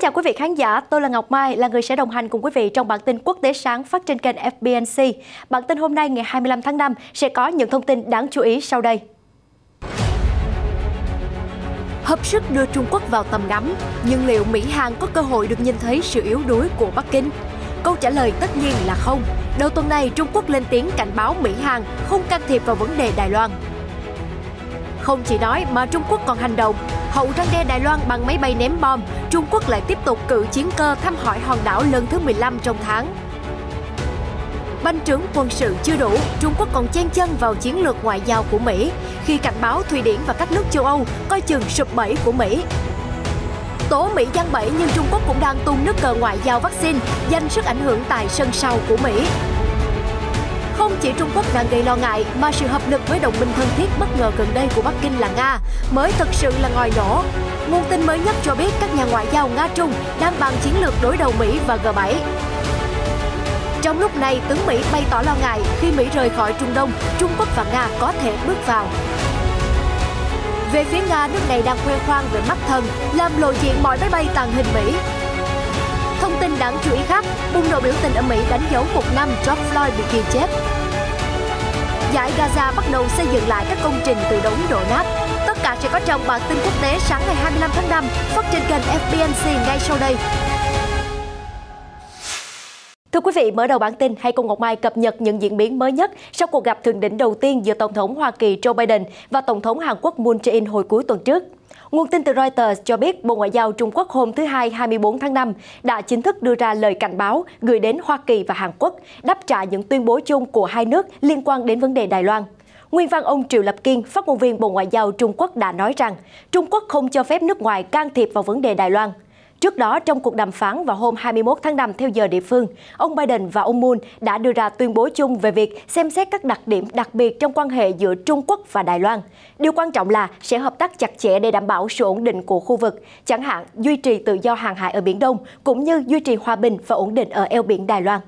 chào quý vị khán giả, tôi là Ngọc Mai, là người sẽ đồng hành cùng quý vị trong bản tin quốc tế sáng phát trên kênh FBNC. Bản tin hôm nay ngày 25 tháng 5 sẽ có những thông tin đáng chú ý sau đây. Hợp sức đưa Trung Quốc vào tầm ngắm, nhưng liệu Mỹ-Hàn có cơ hội được nhìn thấy sự yếu đuối của Bắc Kinh? Câu trả lời tất nhiên là không. Đầu tuần này, Trung Quốc lên tiếng cảnh báo Mỹ-Hàn không can thiệp vào vấn đề Đài Loan. Không chỉ nói mà Trung Quốc còn hành động. Hậu răn đe Đài Loan bằng máy bay ném bom, Trung Quốc lại tiếp tục cử chiến cơ thăm hỏi hòn đảo lần thứ 15 trong tháng. Bành trướng quân sự chưa đủ, Trung Quốc còn chen chân vào chiến lược ngoại giao của Mỹ khi cảnh báo Thụy Điển và các nước châu Âu coi chừng sụp bẫy của Mỹ. Tố Mỹ giăng bẫy nhưng Trung Quốc cũng đang tung nước cờ ngoại giao vaccine, giành sức ảnh hưởng tại sân sau của Mỹ. Không chỉ Trung Quốc đang gây lo ngại, mà sự hợp lực với đồng minh thân thiết bất ngờ gần đây của Bắc Kinh là Nga mới thực sự là ngòi nổ. Nguồn tin mới nhất cho biết các nhà ngoại giao Nga-Trung đang bàn chiến lược đối đầu Mỹ và G7. Trong lúc này, tướng Mỹ bày tỏ lo ngại khi Mỹ rời khỏi Trung Đông, Trung Quốc và Nga có thể bước vào. Về phía Nga, nước này đang khoe khoang về mắt thần, làm lộ diện mọi máy bay tàng hình Mỹ. Thông tin đáng chú ý khác, bùng nổ biểu tình ở Mỹ đánh dấu một năm George Floyd bị ghi chết. Giải Gaza bắt đầu xây dựng lại các công trình từ đống đổ nát. Tất cả sẽ có trong bản tin quốc tế sáng ngày 25 tháng 5 phát trên kênh FBNC ngay sau đây. Thưa quý vị, mở đầu bản tin, hãy cùng Ngọc Mai cập nhật những diễn biến mới nhất sau cuộc gặp thượng đỉnh đầu tiên giữa Tổng thống Hoa Kỳ Joe Biden và Tổng thống Hàn Quốc Moon Jae-in hồi cuối tuần trước. Nguồn tin từ Reuters cho biết Bộ Ngoại giao Trung Quốc hôm thứ Hai 24 tháng 5 đã chính thức đưa ra lời cảnh báo gửi đến Hoa Kỳ và Hàn Quốc, đáp trả những tuyên bố chung của hai nước liên quan đến vấn đề Đài Loan. Nguyên văn ông Triệu Lập Kiên, phát ngôn viên Bộ Ngoại giao Trung Quốc đã nói rằng Trung Quốc không cho phép nước ngoài can thiệp vào vấn đề Đài Loan. Trước đó, trong cuộc đàm phán vào hôm 21 tháng 5 theo giờ địa phương, ông Biden và ông Moon đã đưa ra tuyên bố chung về việc xem xét các đặc điểm đặc biệt trong quan hệ giữa Trung Quốc và Đài Loan. Điều quan trọng là sẽ hợp tác chặt chẽ để đảm bảo sự ổn định của khu vực, chẳng hạn duy trì tự do hàng hải ở Biển Đông, cũng như duy trì hòa bình và ổn định ở eo biển Đài Loan.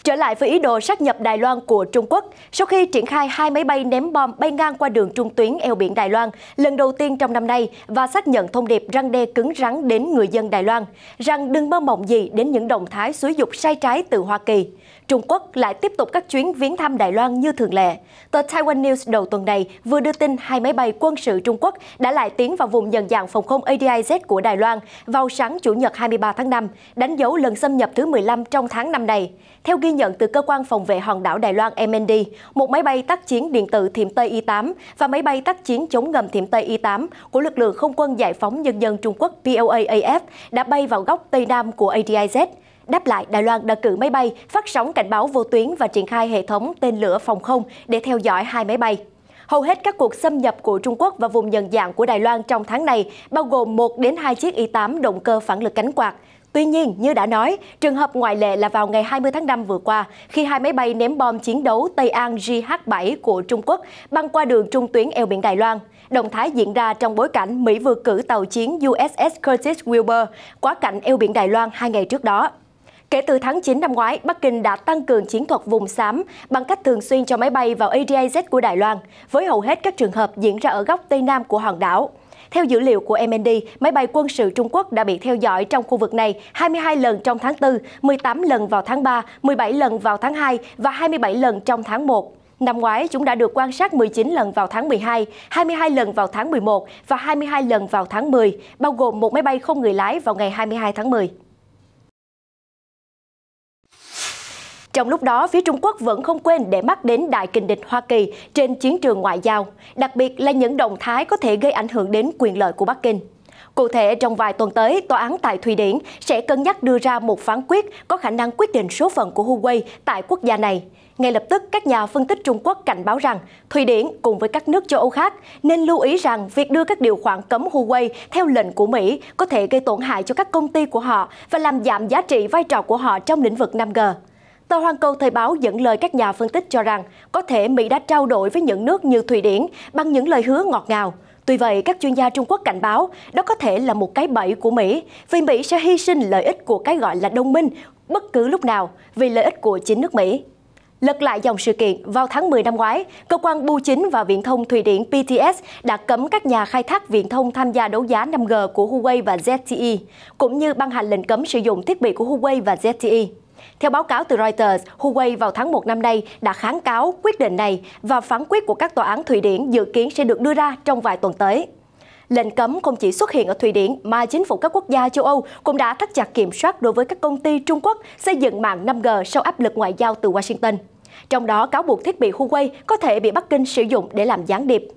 Trở lại với ý đồ sát nhập Đài Loan của Trung Quốc, sau khi triển khai hai máy bay ném bom bay ngang qua đường trung tuyến eo biển Đài Loan lần đầu tiên trong năm nay và xác nhận thông điệp răn đe cứng rắn đến người dân Đài Loan rằng đừng mơ mộng gì đến những động thái xúi giục sai trái từ Hoa Kỳ, Trung Quốc lại tiếp tục các chuyến viếng thăm Đài Loan như thường lệ. Tờ Taiwan News đầu tuần này vừa đưa tin hai máy bay quân sự Trung Quốc đã lại tiến vào vùng nhận dạng phòng không ADIZ của Đài Loan vào sáng Chủ nhật 23 tháng 5, đánh dấu lần xâm nhập thứ 15 trong tháng năm này. Theo ghi nhận từ Cơ quan Phòng vệ hòn đảo Đài Loan MND, một máy bay tác chiến điện tử Thiểm Tây Y-8 và máy bay tác chiến chống ngầm Thiểm Tây Y-8 của lực lượng không quân giải phóng nhân dân Trung Quốc POAAF đã bay vào góc Tây Nam của ADIZ. Đáp lại, Đài Loan đã cử máy bay phát sóng cảnh báo vô tuyến và triển khai hệ thống tên lửa phòng không để theo dõi hai máy bay. Hầu hết các cuộc xâm nhập của Trung Quốc vào vùng nhận dạng của Đài Loan trong tháng này bao gồm 1 đến 2 chiếc Y-8 động cơ phản lực cánh quạt. Tuy nhiên, như đã nói, trường hợp ngoại lệ là vào ngày 20 tháng 5 vừa qua, khi hai máy bay ném bom chiến đấu Tây An JH-7 của Trung Quốc băng qua đường trung tuyến eo biển Đài Loan. Động thái diễn ra trong bối cảnh Mỹ vừa cử tàu chiến USS Curtis Wilbur quá cảnh eo biển Đài Loan 2 ngày trước đó. Kể từ tháng 9 năm ngoái, Bắc Kinh đã tăng cường chiến thuật vùng xám bằng cách thường xuyên cho máy bay vào ADIZ của Đài Loan, với hầu hết các trường hợp diễn ra ở góc Tây Nam của hòn đảo. Theo dữ liệu của MND, máy bay quân sự Trung Quốc đã bị theo dõi trong khu vực này 22 lần trong tháng 4, 18 lần vào tháng 3, 17 lần vào tháng 2 và 27 lần trong tháng 1. Năm ngoái, chúng đã được quan sát 19 lần vào tháng 12, 22 lần vào tháng 11 và 22 lần vào tháng 10, bao gồm một máy bay không người lái vào ngày 22 tháng 10. Trong lúc đó, phía Trung Quốc vẫn không quên để mắt đến đại kình địch Hoa Kỳ trên chiến trường ngoại giao, đặc biệt là những động thái có thể gây ảnh hưởng đến quyền lợi của Bắc Kinh. Cụ thể, trong vài tuần tới, tòa án tại Thụy Điển sẽ cân nhắc đưa ra một phán quyết có khả năng quyết định số phận của Huawei tại quốc gia này. Ngay lập tức, các nhà phân tích Trung Quốc cảnh báo rằng Thụy Điển cùng với các nước châu Âu khác nên lưu ý rằng việc đưa các điều khoản cấm Huawei theo lệnh của Mỹ có thể gây tổn hại cho các công ty của họ và làm giảm giá trị vai trò của họ trong lĩnh vực 5G. Tờ Hoàn Cầu Thời báo dẫn lời các nhà phân tích cho rằng có thể Mỹ đã trao đổi với những nước như Thụy Điển bằng những lời hứa ngọt ngào. Tuy vậy, các chuyên gia Trung Quốc cảnh báo đó có thể là một cái bẫy của Mỹ, vì Mỹ sẽ hy sinh lợi ích của cái gọi là đồng minh bất cứ lúc nào vì lợi ích của chính nước Mỹ. Lật lại dòng sự kiện, vào tháng 10 năm ngoái, cơ quan bưu chính và viễn thông Thụy Điển PTS đã cấm các nhà khai thác viễn thông tham gia đấu giá 5G của Huawei và ZTE, cũng như ban hành lệnh cấm sử dụng thiết bị của Huawei và ZTE. Theo báo cáo từ Reuters, Huawei vào tháng 1 năm nay đã kháng cáo quyết định này và phán quyết của các tòa án Thụy Điển dự kiến sẽ được đưa ra trong vài tuần tới. Lệnh cấm không chỉ xuất hiện ở Thụy Điển mà chính phủ các quốc gia châu Âu cũng đã thắt chặt kiểm soát đối với các công ty Trung Quốc xây dựng mạng 5G sau áp lực ngoại giao từ Washington. Trong đó cáo buộc thiết bị Huawei có thể bị Bắc Kinh sử dụng để làm gián điệp.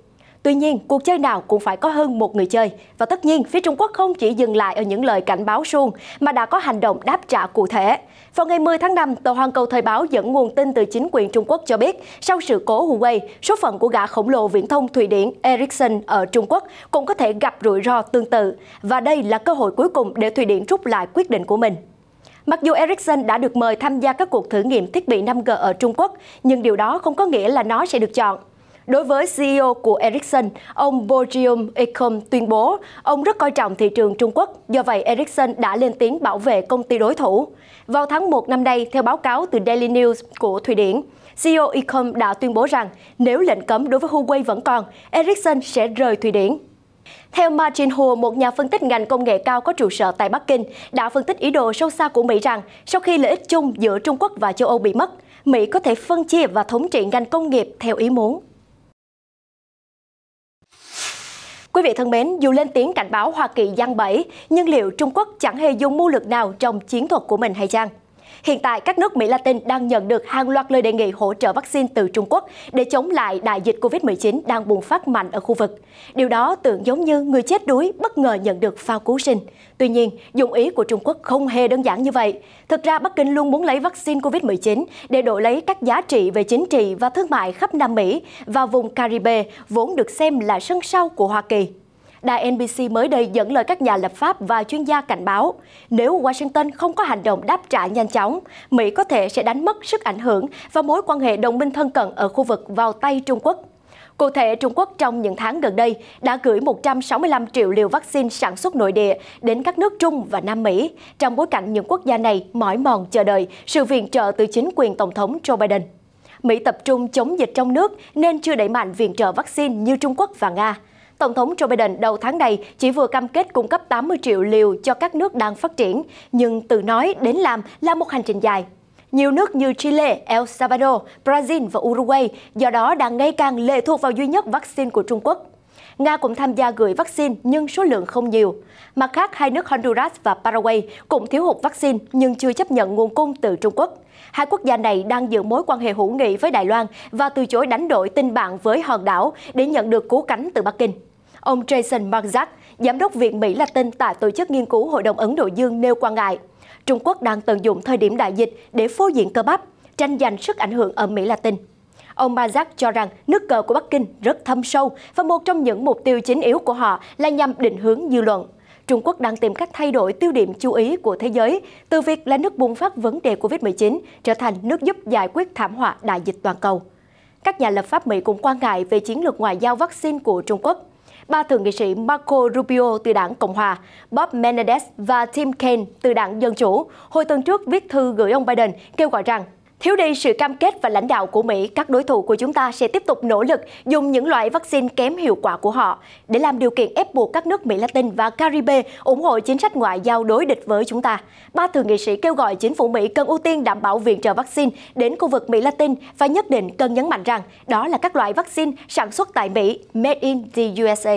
Tuy nhiên, cuộc chơi nào cũng phải có hơn một người chơi. Và tất nhiên, phía Trung Quốc không chỉ dừng lại ở những lời cảnh báo suông mà đã có hành động đáp trả cụ thể. Vào ngày 10 tháng 5, tờ Hoàn Cầu Thời báo dẫn nguồn tin từ chính quyền Trung Quốc cho biết, sau sự cố Huawei, số phận của gã khổng lồ viễn thông Thụy Điển Ericsson ở Trung Quốc cũng có thể gặp rủi ro tương tự. Và đây là cơ hội cuối cùng để Thụy Điển rút lại quyết định của mình. Mặc dù Ericsson đã được mời tham gia các cuộc thử nghiệm thiết bị 5G ở Trung Quốc, nhưng điều đó không có nghĩa là nó sẽ được chọn. Đối với CEO của Ericsson, ông Bogium Ecom tuyên bố ông rất coi trọng thị trường Trung Quốc, do vậy Ericsson đã lên tiếng bảo vệ công ty đối thủ. Vào tháng 1 năm nay, theo báo cáo từ Daily News của Thụy Điển, CEO Ecom đã tuyên bố rằng nếu lệnh cấm đối với Huawei vẫn còn, Ericsson sẽ rời Thụy Điển. Theo Martin Hu, một nhà phân tích ngành công nghệ cao có trụ sở tại Bắc Kinh, đã phân tích ý đồ sâu xa của Mỹ rằng sau khi lợi ích chung giữa Trung Quốc và châu Âu bị mất, Mỹ có thể phân chia và thống trị ngành công nghiệp theo ý muốn. Quý vị thân mến, dù lên tiếng cảnh báo Hoa Kỳ giăng bẫy, nhưng liệu Trung Quốc chẳng hề dùng mưu lược nào trong chiến thuật của mình hay chăng? Hiện tại, các nước Mỹ Latin đang nhận được hàng loạt lời đề nghị hỗ trợ vaccine từ Trung Quốc để chống lại đại dịch Covid-19 đang bùng phát mạnh ở khu vực. Điều đó tưởng giống như người chết đuối bất ngờ nhận được phao cứu sinh. Tuy nhiên, dụng ý của Trung Quốc không hề đơn giản như vậy. Thực ra, Bắc Kinh luôn muốn lấy vaccine Covid-19 để đổi lấy các giá trị về chính trị và thương mại khắp Nam Mỹ và vùng Caribe, vốn được xem là sân sau của Hoa Kỳ. Đài NBC mới đây dẫn lời các nhà lập pháp và chuyên gia cảnh báo, nếu Washington không có hành động đáp trả nhanh chóng, Mỹ có thể sẽ đánh mất sức ảnh hưởng và mối quan hệ đồng minh thân cận ở khu vực vào tay Trung Quốc. Cụ thể, Trung Quốc trong những tháng gần đây đã gửi 165 triệu liều vaccine sản xuất nội địa đến các nước Trung và Nam Mỹ, trong bối cảnh những quốc gia này mỏi mòn chờ đợi sự viện trợ từ chính quyền Tổng thống Joe Biden. Mỹ tập trung chống dịch trong nước nên chưa đẩy mạnh viện trợ vaccine như Trung Quốc và Nga. Tổng thống Joe Biden đầu tháng này chỉ vừa cam kết cung cấp 80 triệu liều cho các nước đang phát triển, nhưng từ nói đến làm là một hành trình dài. Nhiều nước như Chile, El Salvador, Brazil và Uruguay do đó đang ngày càng lệ thuộc vào duy nhất vaccine của Trung Quốc. Nga cũng tham gia gửi vaccine nhưng số lượng không nhiều. Mặt khác, hai nước Honduras và Paraguay cũng thiếu hụt vaccine nhưng chưa chấp nhận nguồn cung từ Trung Quốc. Hai quốc gia này đang giữ mối quan hệ hữu nghị với Đài Loan và từ chối đánh đổi tình bạn với hòn đảo để nhận được cứu cánh từ Bắc Kinh. Ông Jason Marzak, Giám đốc Viện Mỹ Latin tại Tổ chức Nghiên cứu Hội đồng Ấn Độ Dương nêu quan ngại. Trung Quốc đang tận dụng thời điểm đại dịch để phô diễn cơ bắp, tranh giành sức ảnh hưởng ở Mỹ Latin. Ông Marzak cho rằng nước cờ của Bắc Kinh rất thâm sâu và một trong những mục tiêu chính yếu của họ là nhằm định hướng dư luận. Trung Quốc đang tìm cách thay đổi tiêu điểm chú ý của thế giới từ việc là nước bùng phát vấn đề Covid-19 trở thành nước giúp giải quyết thảm họa đại dịch toàn cầu. Các nhà lập pháp Mỹ cũng quan ngại về chiến lược ngoại giao vaccine của Trung Quốc. Ba thượng nghị sĩ Marco Rubio từ đảng Cộng hòa, Bob Menendez và Tim Kaine từ đảng Dân Chủ hồi tuần trước viết thư gửi ông Biden kêu gọi rằng thiếu đi sự cam kết và lãnh đạo của Mỹ, các đối thủ của chúng ta sẽ tiếp tục nỗ lực dùng những loại vaccine kém hiệu quả của họ để làm điều kiện ép buộc các nước Mỹ Latin và Caribe ủng hộ chính sách ngoại giao đối địch với chúng ta. Ba thượng nghị sĩ kêu gọi chính phủ Mỹ cần ưu tiên đảm bảo viện trợ vaccine đến khu vực Mỹ Latin và nhất định cần nhấn mạnh rằng đó là các loại vaccine sản xuất tại Mỹ, made in the USA.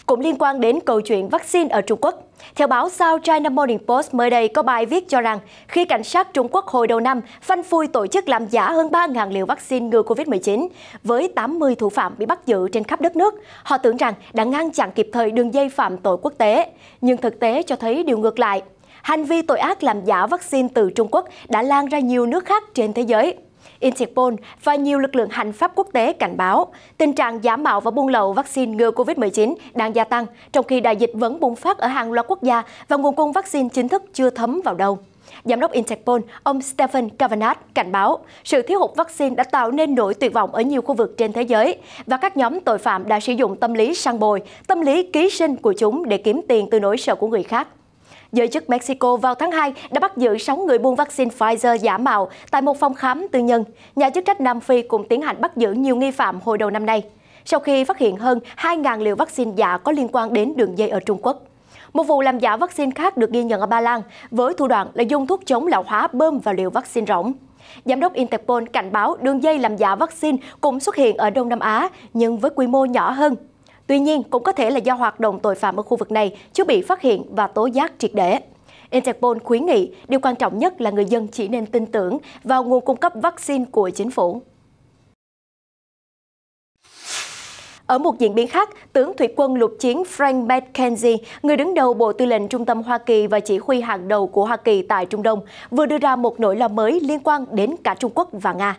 Cũng liên quan đến câu chuyện vaccine ở Trung Quốc, theo báo South China Morning Post mới đây có bài viết cho rằng khi cảnh sát Trung Quốc hồi đầu năm phanh phui tổ chức làm giả hơn 3.000 liều vaccine ngừa Covid-19 với 80 thủ phạm bị bắt giữ trên khắp đất nước, họ tưởng rằng đã ngăn chặn kịp thời đường dây phạm tội quốc tế. Nhưng thực tế cho thấy điều ngược lại. Hành vi tội ác làm giả vaccine từ Trung Quốc đã lan ra nhiều nước khác trên thế giới. Interpol và nhiều lực lượng hành pháp quốc tế cảnh báo tình trạng giả mạo và buôn lậu vaccine ngừa Covid-19 đang gia tăng, trong khi đại dịch vẫn bùng phát ở hàng loạt quốc gia và nguồn cung vaccine chính thức chưa thấm vào đâu. Giám đốc Interpol, ông Stephen Kavanagh cảnh báo sự thiếu hụt vaccine đã tạo nên nỗi tuyệt vọng ở nhiều khu vực trên thế giới và các nhóm tội phạm đã sử dụng tâm lý săn bồi, tâm lý ký sinh của chúng để kiếm tiền từ nỗi sợ của người khác. Giới chức Mexico vào tháng 2 đã bắt giữ 6 người buôn vaccine Pfizer giả mạo tại một phòng khám tư nhân. Nhà chức trách Nam Phi cũng tiến hành bắt giữ nhiều nghi phạm hồi đầu năm nay, sau khi phát hiện hơn 2.000 liều vaccine giả có liên quan đến đường dây ở Trung Quốc. Một vụ làm giả vaccine khác được ghi nhận ở Ba Lan với thủ đoạn là dùng thuốc chống lão hóa bơm vào liều vaccine rỗng. Giám đốc Interpol cảnh báo đường dây làm giả vaccine cũng xuất hiện ở Đông Nam Á nhưng với quy mô nhỏ hơn. Tuy nhiên, cũng có thể là do hoạt động tội phạm ở khu vực này chưa bị phát hiện và tố giác triệt để. Interpol khuyến nghị điều quan trọng nhất là người dân chỉ nên tin tưởng vào nguồn cung cấp vaccine của chính phủ. Ở một diễn biến khác, tướng thủy quân lục chiến Frank McKenzie, người đứng đầu Bộ Tư lệnh Trung tâm Hoa Kỳ và chỉ huy hàng đầu của Hoa Kỳ tại Trung Đông, vừa đưa ra một nỗi lo mới liên quan đến cả Trung Quốc và Nga.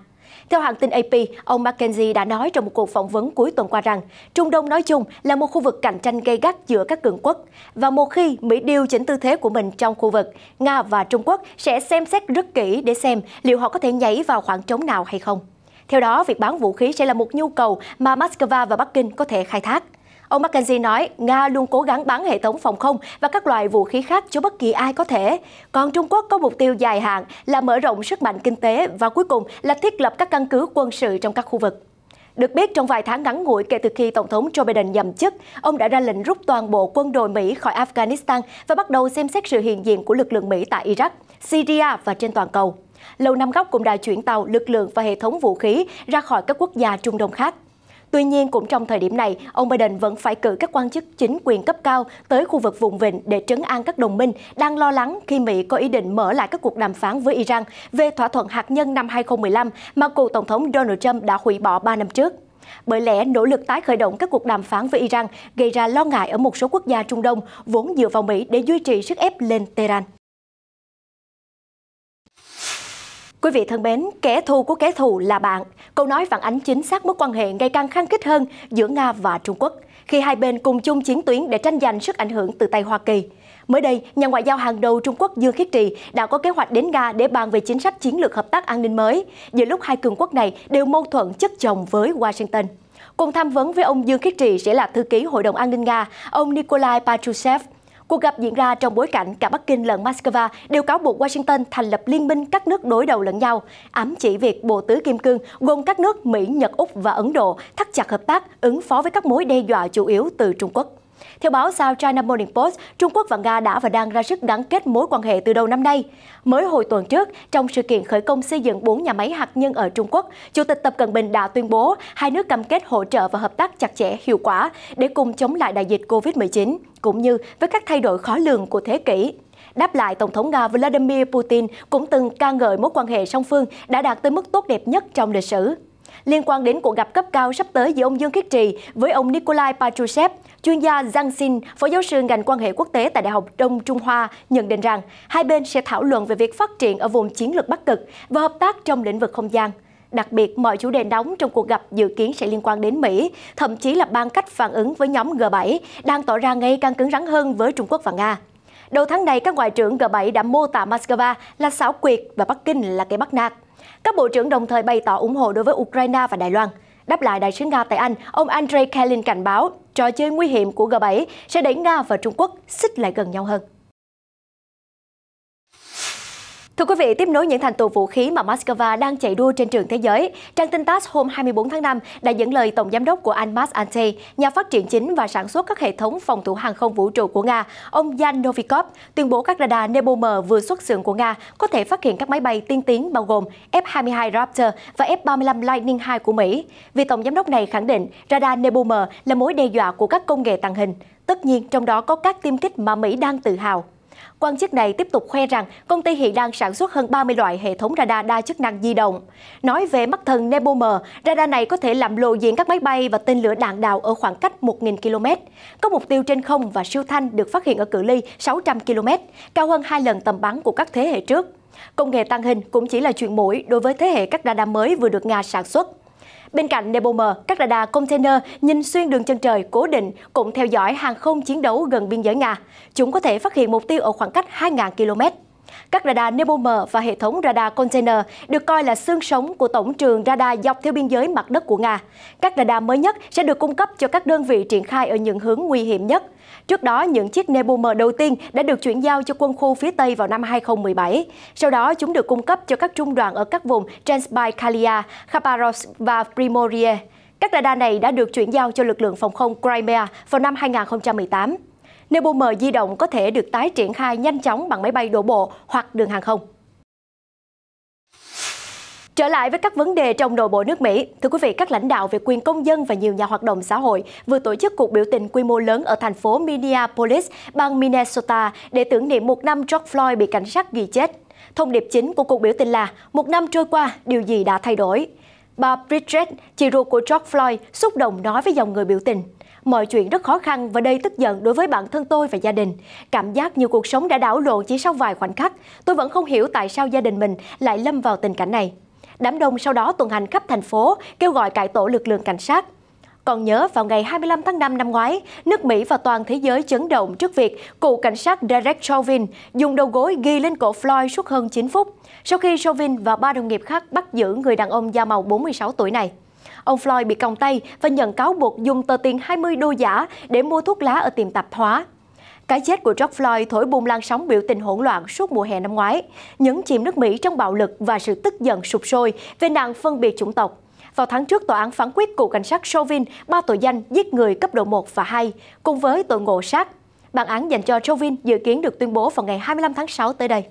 Theo hãng tin AP, ông McKenzie đã nói trong một cuộc phỏng vấn cuối tuần qua rằng Trung Đông nói chung là một khu vực cạnh tranh gay gắt giữa các cường quốc, và một khi Mỹ điều chỉnh tư thế của mình trong khu vực, Nga và Trung Quốc sẽ xem xét rất kỹ để xem liệu họ có thể nhảy vào khoảng trống nào hay không. Theo đó, việc bán vũ khí sẽ là một nhu cầu mà Moscow và Bắc Kinh có thể khai thác. Ông McKenzie nói Nga luôn cố gắng bán hệ thống phòng không và các loại vũ khí khác cho bất kỳ ai có thể. Còn Trung Quốc có mục tiêu dài hạn là mở rộng sức mạnh kinh tế và cuối cùng là thiết lập các căn cứ quân sự trong các khu vực. Được biết, trong vài tháng ngắn ngủi kể từ khi Tổng thống Joe Biden nhậm chức, ông đã ra lệnh rút toàn bộ quân đội Mỹ khỏi Afghanistan và bắt đầu xem xét sự hiện diện của lực lượng Mỹ tại Iraq, Syria và trên toàn cầu. Lầu Năm Góc cũng đã chuyển tàu, lực lượng và hệ thống vũ khí ra khỏi các quốc gia Trung Đông khác. Tuy nhiên, cũng trong thời điểm này, ông Biden vẫn phải cử các quan chức chính quyền cấp cao tới khu vực vùng vịnh để trấn an các đồng minh đang lo lắng khi Mỹ có ý định mở lại các cuộc đàm phán với Iran về thỏa thuận hạt nhân năm 2015 mà cựu Tổng thống Donald Trump đã hủy bỏ 3 năm trước. Bởi lẽ, nỗ lực tái khởi động các cuộc đàm phán với Iran gây ra lo ngại ở một số quốc gia Trung Đông vốn dựa vào Mỹ để duy trì sức ép lên Tehran. Quý vị thân mến, kẻ thù của kẻ thù là bạn. Câu nói phản ánh chính xác mối quan hệ ngày càng khăng khít hơn giữa Nga và Trung Quốc, khi hai bên cùng chung chiến tuyến để tranh giành sức ảnh hưởng từ tay Hoa Kỳ. Mới đây, nhà ngoại giao hàng đầu Trung Quốc Dương Khiết Trì đã có kế hoạch đến Nga để bàn về chính sách chiến lược hợp tác an ninh mới, giữa lúc hai cường quốc này đều mâu thuẫn chất chồng với Washington. Cùng tham vấn với ông Dương Khiết Trì sẽ là thư ký Hội đồng An ninh Nga, ông Nikolai Patrushev. Cuộc gặp diễn ra trong bối cảnh cả Bắc Kinh lẫn Moscow đều cáo buộc Washington thành lập liên minh các nước đối đầu lẫn nhau, ám chỉ việc Bộ Tứ Kim Cương gồm các nước Mỹ, Nhật, Úc và Ấn Độ thắt chặt hợp tác ứng phó với các mối đe dọa chủ yếu từ Trung Quốc. Theo báo South China Morning Post, Trung Quốc và Nga đã và đang ra sức gắn kết mối quan hệ từ đầu năm nay. Mới hồi tuần trước, trong sự kiện khởi công xây dựng 4 nhà máy hạt nhân ở Trung Quốc, Chủ tịch Tập Cận Bình đã tuyên bố hai nước cam kết hỗ trợ và hợp tác chặt chẽ hiệu quả để cùng chống lại đại dịch COVID-19, cũng như với các thay đổi khó lường của thế kỷ. Đáp lại, Tổng thống Nga Vladimir Putin cũng từng ca ngợi mối quan hệ song phương đã đạt tới mức tốt đẹp nhất trong lịch sử. Liên quan đến cuộc gặp cấp cao sắp tới giữa ông Dương Khiết Trì với ông Nikolai Patrushev, chuyên gia Giang Xin, phó giáo sư ngành quan hệ quốc tế tại Đại học Đông Trung Hoa, nhận định rằng hai bên sẽ thảo luận về việc phát triển ở vùng chiến lược Bắc Cực và hợp tác trong lĩnh vực không gian. Đặc biệt, mọi chủ đề nóng trong cuộc gặp dự kiến sẽ liên quan đến Mỹ, thậm chí là bàn cách phản ứng với nhóm G7 đang tỏ ra ngày càng cứng rắn hơn với Trung Quốc và Nga. Đầu tháng này, các ngoại trưởng G7 đã mô tả Moscow là xảo quyệt và Bắc Kinh là kẻ bắt nạt. Các bộ trưởng đồng thời bày tỏ ủng hộ đối với Ukraine và Đài Loan. Đáp lại, đại sứ Nga tại Anh, ông Andrei Kelin cảnh báo trò chơi nguy hiểm của G7 sẽ đẩy Nga và Trung Quốc xích lại gần nhau hơn. Thưa quý vị, tiếp nối những thành tựu vũ khí mà Moscow đang chạy đua trên trường thế giới, trang tin TASS hôm 24 tháng 5 đã dẫn lời Tổng giám đốc của Almaz Antey, nhà phát triển chính và sản xuất các hệ thống phòng thủ hàng không vũ trụ của Nga, ông Yan Novikov, tuyên bố các radar Nebom vừa xuất xưởng của Nga có thể phát hiện các máy bay tiên tiến bao gồm F-22 Raptor và F-35 Lightning II của Mỹ. Vì Tổng giám đốc này khẳng định radar Nebom là mối đe dọa của các công nghệ tàng hình. Tất nhiên, trong đó có các tiêm kích mà Mỹ đang tự hào. Quan chức này tiếp tục khoe rằng công ty hiện đang sản xuất hơn 30 loại hệ thống radar đa chức năng di động. Nói về mắt thần Nebom, radar này có thể làm lộ diện các máy bay và tên lửa đạn đạo ở khoảng cách 1.000 km. Có mục tiêu trên không và siêu thanh được phát hiện ở cự ly 600 km, cao hơn 2 lần tầm bắn của các thế hệ trước. Công nghệ tàng hình cũng chỉ là chuyện mũi đối với thế hệ các radar mới vừa được Nga sản xuất. Bên cạnh Nebom, các radar container nhìn xuyên đường chân trời cố định cũng theo dõi hàng không chiến đấu gần biên giới Nga. Chúng có thể phát hiện mục tiêu ở khoảng cách 2.000 km. Các radar Nemo-M và hệ thống radar container được coi là xương sống của tổng trường radar dọc theo biên giới mặt đất của Nga. Các radar mới nhất sẽ được cung cấp cho các đơn vị triển khai ở những hướng nguy hiểm nhất. Trước đó, những chiếc Nemo-M đầu tiên đã được chuyển giao cho quân khu phía Tây vào năm 2017. Sau đó, chúng được cung cấp cho các trung đoàn ở các vùng Transbaikalia, Khabarovsk và Primorie. Các radar này đã được chuyển giao cho lực lượng phòng không Crimea vào năm 2018. Nemo-M di động có thể được tái triển khai nhanh chóng bằng máy bay đổ bộ hoặc đường hàng không. Trở lại với các vấn đề trong nội bộ nước Mỹ, thưa quý vị, các lãnh đạo về quyền công dân và nhiều nhà hoạt động xã hội vừa tổ chức cuộc biểu tình quy mô lớn ở thành phố Minneapolis, bang Minnesota để tưởng niệm 1 năm George Floyd bị cảnh sát ghi chết. Thông điệp chính của cuộc biểu tình là 1 năm trôi qua, điều gì đã thay đổi? Bà Bridget, chị ruột của George Floyd, xúc động nói với dòng người biểu tình. Mọi chuyện rất khó khăn và đầy tức giận đối với bản thân tôi và gia đình. Cảm giác như cuộc sống đã đảo lộn chỉ sau vài khoảnh khắc. Tôi vẫn không hiểu tại sao gia đình mình lại lâm vào tình cảnh này. Đám đông sau đó tuần hành khắp thành phố, kêu gọi cải tổ lực lượng cảnh sát. Còn nhớ vào ngày 25 tháng 5 năm ngoái, nước Mỹ và toàn thế giới chấn động trước việc cựu cảnh sát Derek Chauvin dùng đầu gối ghi lên cổ Floyd suốt hơn 9 phút, sau khi Chauvin và 3 đồng nghiệp khác bắt giữ người đàn ông da màu 46 tuổi này. Ông Floyd bị còng tay và nhận cáo buộc dùng tờ tiền 20 đô giả để mua thuốc lá ở tiệm tạp hóa. Cái chết của George Floyd thổi bùng làn sóng biểu tình hỗn loạn suốt mùa hè năm ngoái, nhấn chìm nước Mỹ trong bạo lực và sự tức giận sục sôi về nạn phân biệt chủng tộc. Vào tháng trước, tòa án phán quyết cựu cảnh sát Chauvin 3 tội danh giết người cấp độ 1 và 2, cùng với tội ngộ sát. Bản án dành cho Chauvin dự kiến được tuyên bố vào ngày 25 tháng 6 tới đây.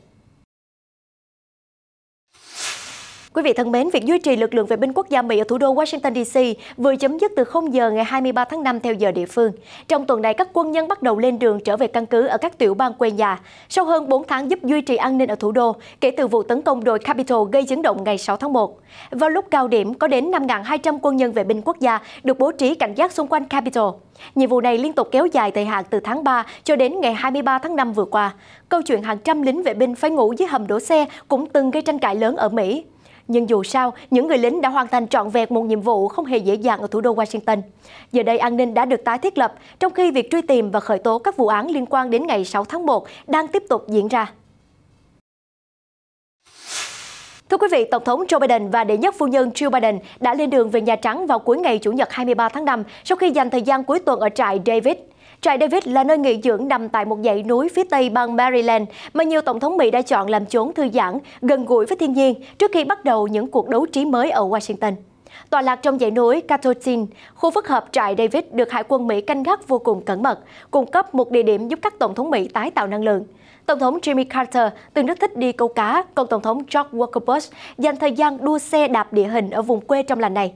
Quý vị thân mến, việc duy trì lực lượng vệ binh quốc gia Mỹ ở thủ đô Washington DC vừa chấm dứt từ 0 giờ ngày 23 tháng 5 theo giờ địa phương. Trong tuần này, các quân nhân bắt đầu lên đường trở về căn cứ ở các tiểu bang quê nhà, sau hơn 4 tháng giúp duy trì an ninh ở thủ đô kể từ vụ tấn công đồi Capitol gây chấn động ngày 6 tháng 1. Vào lúc cao điểm, có đến 5.200 quân nhân vệ binh quốc gia được bố trí cảnh giác xung quanh Capitol. Nhiệm vụ này liên tục kéo dài thời hạn từ tháng 3 cho đến ngày 23 tháng 5 vừa qua. Câu chuyện hàng trăm lính vệ binh phải ngủ dưới hầm đỗ xe cũng từng gây tranh cãi lớn ở Mỹ. Nhưng dù sao, những người lính đã hoàn thành trọn vẹn một nhiệm vụ không hề dễ dàng ở thủ đô Washington. Giờ đây, an ninh đã được tái thiết lập, trong khi việc truy tìm và khởi tố các vụ án liên quan đến ngày 6 tháng 1 đang tiếp tục diễn ra. Thưa quý vị, Tổng thống Joe Biden và đệ nhất phu nhân Jill Biden đã lên đường về Nhà Trắng vào cuối ngày Chủ nhật 23 tháng 5 sau khi dành thời gian cuối tuần ở trại David. Trại David là nơi nghỉ dưỡng nằm tại một dãy núi phía tây bang Maryland mà nhiều tổng thống Mỹ đã chọn làm chốn thư giãn, gần gũi với thiên nhiên trước khi bắt đầu những cuộc đấu trí mới ở Washington. Tọa lạc trong dãy núi Catoctin, khu phức hợp trại David được Hải quân Mỹ canh gác vô cùng cẩn mật, cung cấp một địa điểm giúp các tổng thống Mỹ tái tạo năng lượng. Tổng thống Jimmy Carter từng rất thích đi câu cá, còn Tổng thống George Walker Bush dành thời gian đua xe đạp địa hình ở vùng quê trong lành này.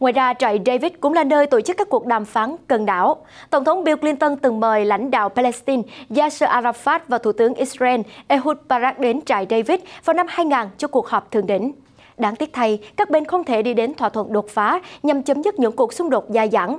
Ngoài ra, trại David cũng là nơi tổ chức các cuộc đàm phán cần đảo. Tổng thống Bill Clinton từng mời lãnh đạo Palestine Yasser Arafat và Thủ tướng Israel Ehud Barak đến trại David vào năm 2000 cho cuộc họp thượng đỉnh. Đáng tiếc thay, các bên không thể đi đến thỏa thuận đột phá nhằm chấm dứt những cuộc xung đột dai dẳng.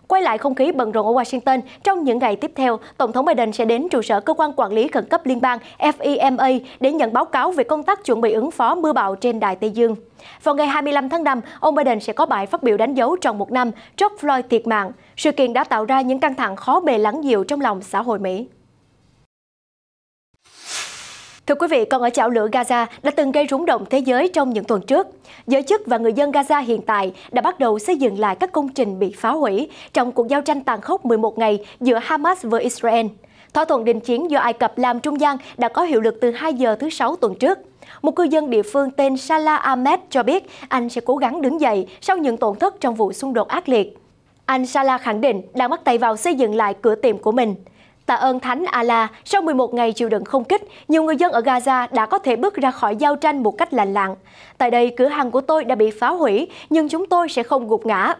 Quay lại không khí bận rộn ở Washington, trong những ngày tiếp theo, Tổng thống Biden sẽ đến trụ sở Cơ quan Quản lý Khẩn cấp Liên bang FEMA để nhận báo cáo về công tác chuẩn bị ứng phó mưa bão trên Đại Tây Dương. Vào ngày 25 tháng 5, ông Biden sẽ có bài phát biểu đánh dấu tròn 1 năm George Floyd thiệt mạng. Sự kiện đã tạo ra những căng thẳng khó bề lắng dịu trong lòng xã hội Mỹ. Thưa quý vị, còn ở chảo lửa Gaza đã từng gây rúng động thế giới trong những tuần trước. Giới chức và người dân Gaza hiện tại đã bắt đầu xây dựng lại các công trình bị phá hủy trong cuộc giao tranh tàn khốc 11 ngày giữa Hamas với Israel. Thỏa thuận đình chiến do Ai Cập làm trung gian đã có hiệu lực từ 2 giờ thứ Sáu tuần trước. Một cư dân địa phương tên Salah Ahmed cho biết anh sẽ cố gắng đứng dậy sau những tổn thất trong vụ xung đột ác liệt. Anh Salah khẳng định đang bắt tay vào xây dựng lại cửa tiệm của mình. Tạ ơn Thánh Allah, sau 11 ngày chịu đựng không kích, nhiều người dân ở Gaza đã có thể bước ra khỏi giao tranh một cách lành lặn. Tại đây, cửa hàng của tôi đã bị phá hủy, nhưng chúng tôi sẽ không gục ngã.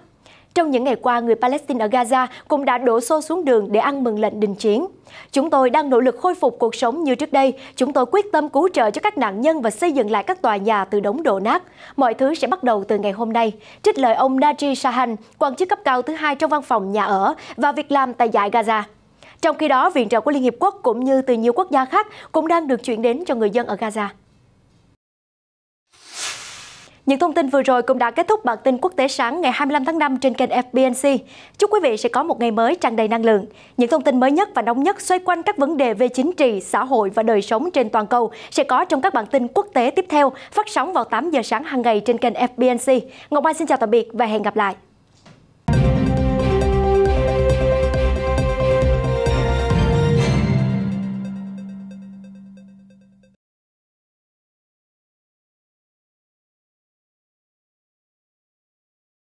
Trong những ngày qua, người Palestine ở Gaza cũng đã đổ xô xuống đường để ăn mừng lệnh đình chiến. Chúng tôi đang nỗ lực khôi phục cuộc sống như trước đây. Chúng tôi quyết tâm cứu trợ cho các nạn nhân và xây dựng lại các tòa nhà từ đống đổ nát. Mọi thứ sẽ bắt đầu từ ngày hôm nay. Trích lời ông Naji Sahan, quan chức cấp cao thứ 2 trong văn phòng nhà ở và việc làm tại dải Gaza. Trong khi đó, viện trợ của Liên Hiệp Quốc cũng như từ nhiều quốc gia khác cũng đang được chuyển đến cho người dân ở Gaza. Những thông tin vừa rồi cũng đã kết thúc bản tin quốc tế sáng ngày 25 tháng 5 trên kênh FBNC. Chúc quý vị sẽ có một ngày mới tràn đầy năng lượng. Những thông tin mới nhất và nóng nhất xoay quanh các vấn đề về chính trị, xã hội và đời sống trên toàn cầu sẽ có trong các bản tin quốc tế tiếp theo, phát sóng vào 8 giờ sáng hàng ngày trên kênh FBNC. Ngọc Mai xin chào tạm biệt và hẹn gặp lại.